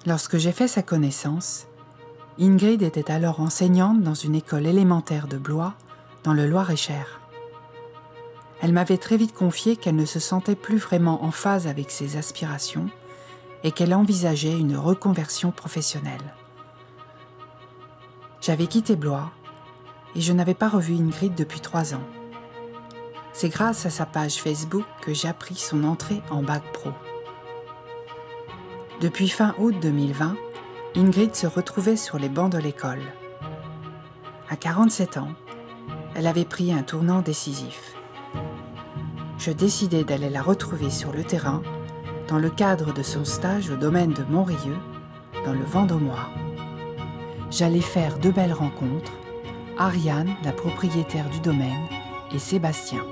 Lorsque j'ai fait sa connaissance, Ingrid était alors enseignante dans une école élémentaire de Blois, dans le Loir-et-Cher. Elle m'avait très vite confié qu'elle ne se sentait plus vraiment en phase avec ses aspirations et qu'elle envisageait une reconversion professionnelle. J'avais quitté Blois et je n'avais pas revu Ingrid depuis 3 ans. C'est grâce à sa page Facebook que j'ai appris son entrée en bac pro. Depuis fin août 2020, Ingrid se retrouvait sur les bancs de l'école. À 47 ans, elle avait pris un tournant décisif. Je décidai d'aller la retrouver sur le terrain dans le cadre de son stage au domaine de Montrieux, dans le Vendômois. J'allais faire 2 belles rencontres, Ariane, la propriétaire du domaine, et Sébastien.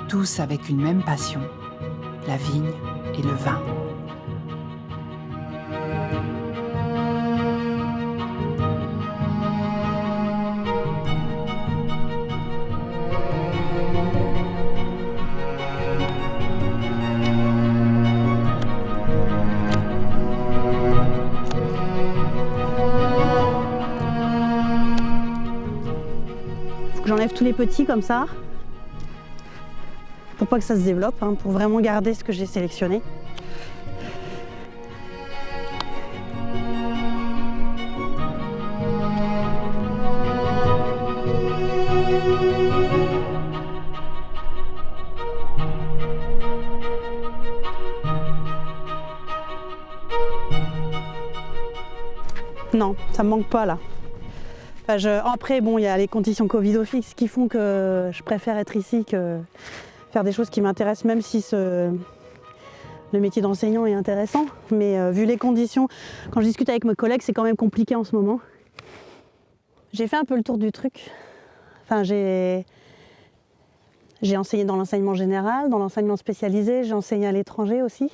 Tous avec une même passion, la vigne et le vin. J'enlève tous les petits comme ça, pour pas que ça se développe, pour vraiment garder ce que j'ai sélectionné. Non, ça me manque pas là. Après, bon, il y a les conditions Covid office qui font que je préfère être ici que faire des choses qui m'intéressent, même si le métier d'enseignant est intéressant. Mais vu les conditions, quand je discute avec mes collègues, c'est quand même compliqué en ce moment. J'ai fait un peu le tour du truc. J'ai enseigné dans l'enseignement général, dans l'enseignement spécialisé, j'ai enseigné à l'étranger aussi,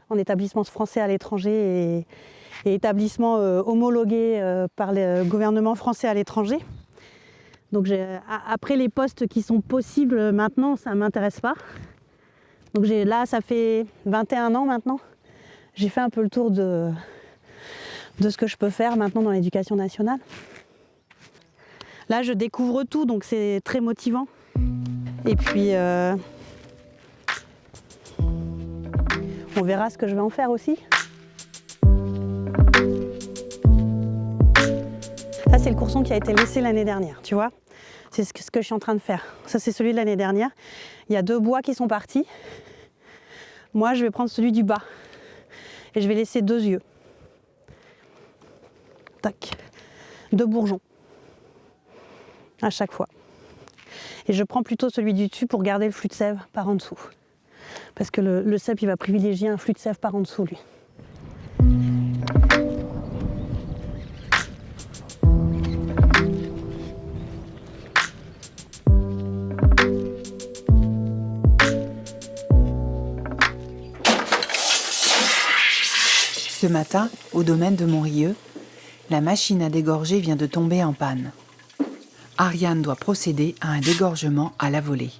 en établissement français à l'étranger et établissements homologués par le gouvernement français à l'étranger. Donc après les postes qui sont possibles maintenant, ça ne m'intéresse pas. Donc là, ça fait 21 ans maintenant. J'ai fait un peu le tour de ce que je peux faire maintenant dans l'éducation nationale. Là, je découvre tout, donc c'est très motivant. Et puis, on verra ce que je vais en faire aussi. Ça, c'est le courson qui a été laissé l'année dernière, tu vois. C'est ce que je suis en train de faire. Ça, c'est celui de l'année dernière. Il y a 2 bois qui sont partis. Moi, je vais prendre celui du bas. Et je vais laisser 2 yeux. Tac. 2 bourgeons. À chaque fois. Et je prends plutôt celui du dessus pour garder le flux de sève par en dessous. Parce que le cep, il va privilégier un flux de sève par en dessous, lui. Ce matin, au domaine de Montrieux, la machine à dégorger vient de tomber en panne. Ariane doit procéder à un dégorgement à la volée.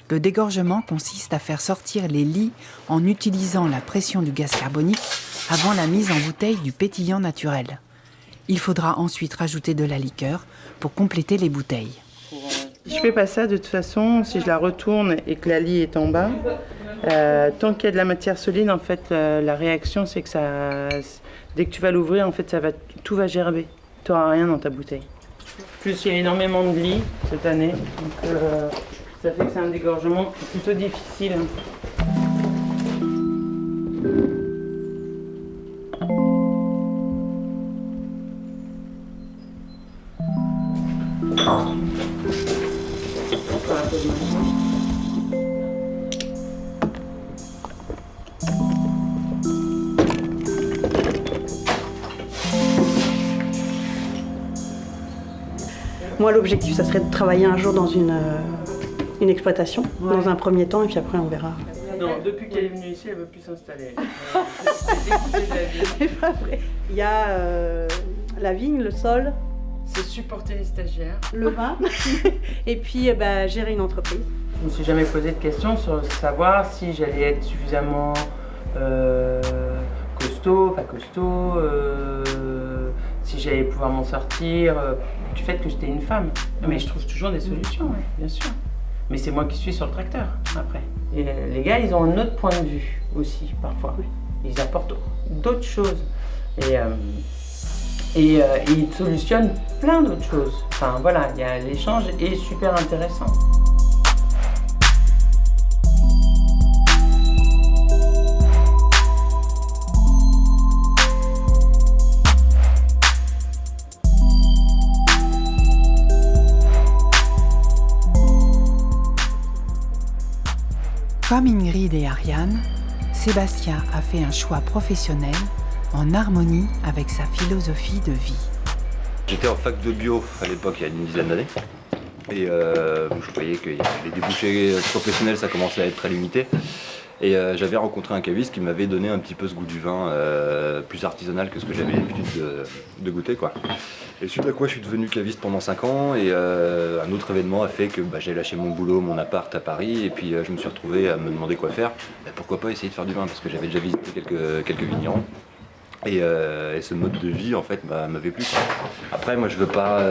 Le dégorgement consiste à faire sortir les lies en utilisant la pression du gaz carbonique avant la mise en bouteille du pétillant naturel. Il faudra ensuite rajouter de la liqueur pour compléter les bouteilles. Je fais pas ça de toute façon, si je la retourne et que la lie est en bas, tant qu'il y a de la matière solide, en fait, la réaction c'est que dès que tu vas l'ouvrir, en fait, tout va gerber. Tu n'auras rien dans ta bouteille. Plus il y a énormément de lie cette année, donc ça fait que c'est un dégorgement plutôt difficile. Moi, l'objectif, ça serait de travailler un jour dans une exploitation, dans un premier temps, et puis après, on verra. Non, depuis qu'elle est venue ici, elle ne veut plus s'installer. C'est pas vrai. Il y a la vigne, le sol. C'est supporter les stagiaires. Le vin. Et puis, gérer une entreprise. Je me suis jamais posé de questions sur savoir si j'allais être suffisamment costaud, pas costaud, si j'allais pouvoir m'en sortir, du fait que j'étais une femme. Mais je trouve toujours des solutions, ouais, bien sûr. Mais c'est moi qui suis sur le tracteur, après. Et les gars, ils ont un autre point de vue aussi, parfois. Ils apportent d'autres choses. Et ils solutionnent plein d'autres choses. Enfin, voilà, l'échange est super intéressant. Comme Ingrid et Ariane, Sébastien a fait un choix professionnel en harmonie avec sa philosophie de vie. J'étais en fac de bio à l'époque, il y a une dizaine d'années. Et je voyais que les débouchés professionnels, ça commençait à être très limité. Et j'avais rencontré un caviste qui m'avait donné un petit peu ce goût du vin plus artisanal que ce que j'avais l'habitude de goûter, quoi. Et suite à quoi je suis devenu caviste pendant 5 ans et un autre événement a fait que j'ai lâché mon boulot, mon appart à Paris et puis je me suis retrouvé à me demander quoi faire. Pourquoi pas essayer de faire du vin parce que j'avais déjà visité quelques vignerons. Et ce mode de vie en fait m'avait plu. Après moi je veux pas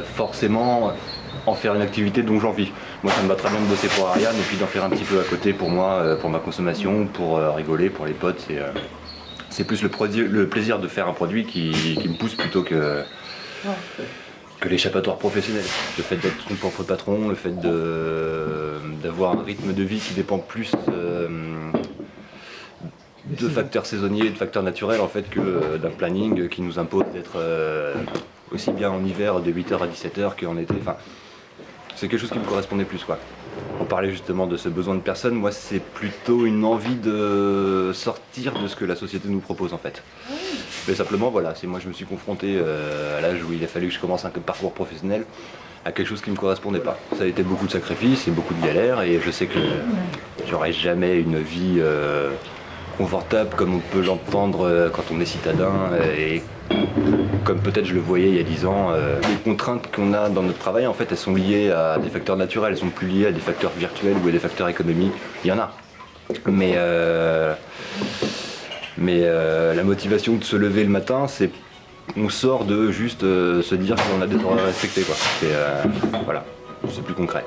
forcément en faire une activité dont j'en vis. Moi ça me va très bien de bosser pour Ariane et puis d'en faire un petit peu à côté pour moi, pour ma consommation, pour rigoler, pour les potes. C'est plus le plaisir de faire un produit qui me pousse plutôt que l'échappatoire professionnel. Le fait d'être son propre patron, le fait d'avoir un rythme de vie qui dépend plus de facteurs saisonniers et de facteurs naturels en fait que d'un planning qui nous impose d'être aussi bien en hiver de 8h à 17h qu'en été. Enfin, c'est quelque chose qui me correspondait plus, quoi. On parlait justement de ce besoin de personne, moi c'est plutôt une envie de sortir de ce que la société nous propose en fait. Mais simplement voilà, moi je me suis confronté à l'âge où il a fallu que je commence un parcours professionnel à quelque chose qui ne me correspondait pas. Ça a été beaucoup de sacrifices et beaucoup de galères et je sais que j'aurai jamais une vie confortable comme on peut l'entendre quand on est citadin et comme peut-être je le voyais il y a 10 ans. Les contraintes qu'on a dans notre travail en fait elles sont liées à des facteurs naturels, elles sont plus liées à des facteurs virtuels ou à des facteurs économiques. Il y en a. Mais la motivation de se lever le matin, c'est on sort de juste se dire qu'on a des horaires à respecter, quoi. Voilà, c'est plus concret.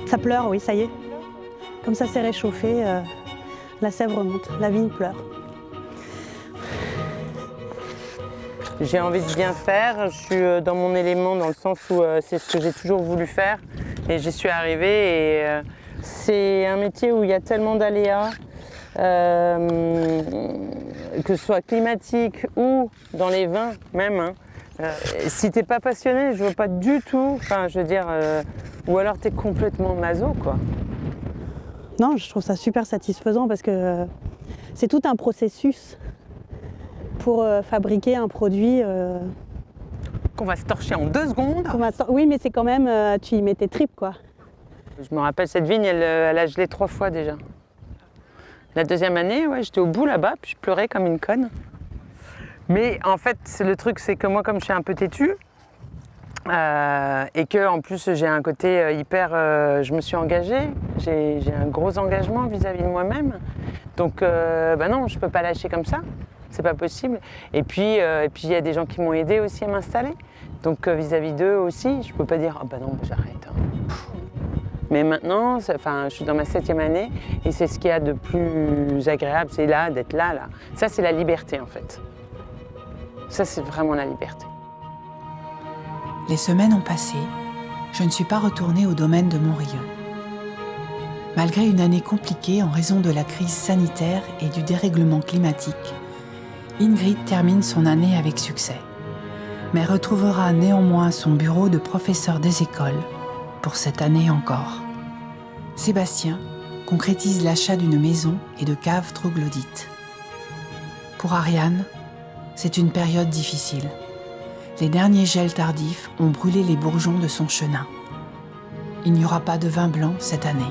Ça pleure, oui, ça y est. Comme ça s'est réchauffé, la sève remonte, la vigne pleure. J'ai envie de bien faire, je suis dans mon élément dans le sens où c'est ce que j'ai toujours voulu faire et j'y suis arrivée et c'est un métier où il y a tellement d'aléas, que ce soit climatique ou dans les vins même. Hein. Si t'es pas passionné, je veux pas du tout, enfin je veux dire, ou alors t'es complètement maso quoi. Non, je trouve ça super satisfaisant parce que c'est tout un processus pour fabriquer un produit. Qu'on va se torcher en 2 secondes. Oui, mais c'est quand même, tu y mets tes tripes quoi. Je me rappelle cette vigne, elle a gelé 3 fois déjà. La deuxième année, ouais, j'étais au bout là-bas, puis je pleurais comme une conne. Mais en fait, le truc, c'est que moi, comme je suis un peu têtue, et que en plus j'ai un côté hyper, je me suis engagée, j'ai un gros engagement vis-à-vis de moi-même. Donc, non, je peux pas lâcher comme ça, c'est pas possible. Et puis, il y a des gens qui m'ont aidé aussi à m'installer. Donc, vis-à-vis d'eux aussi, je peux pas dire, ah bah non, j'arrête. Hein. Mais maintenant, je suis dans ma 7e année et c'est ce qu'il y a de plus agréable, c'est là, d'être là. Ça, c'est la liberté en fait. Ça, c'est vraiment la liberté. Les semaines ont passé, je ne suis pas retournée au domaine de Montrieux. Malgré une année compliquée en raison de la crise sanitaire et du dérèglement climatique, Ingrid termine son année avec succès, mais retrouvera néanmoins son bureau de professeur des écoles pour cette année encore. Sébastien concrétise l'achat d'une maison et de caves troglodytes. Pour Ariane, c'est une période difficile. Les derniers gels tardifs ont brûlé les bourgeons de son chenin. Il n'y aura pas de vin blanc cette année.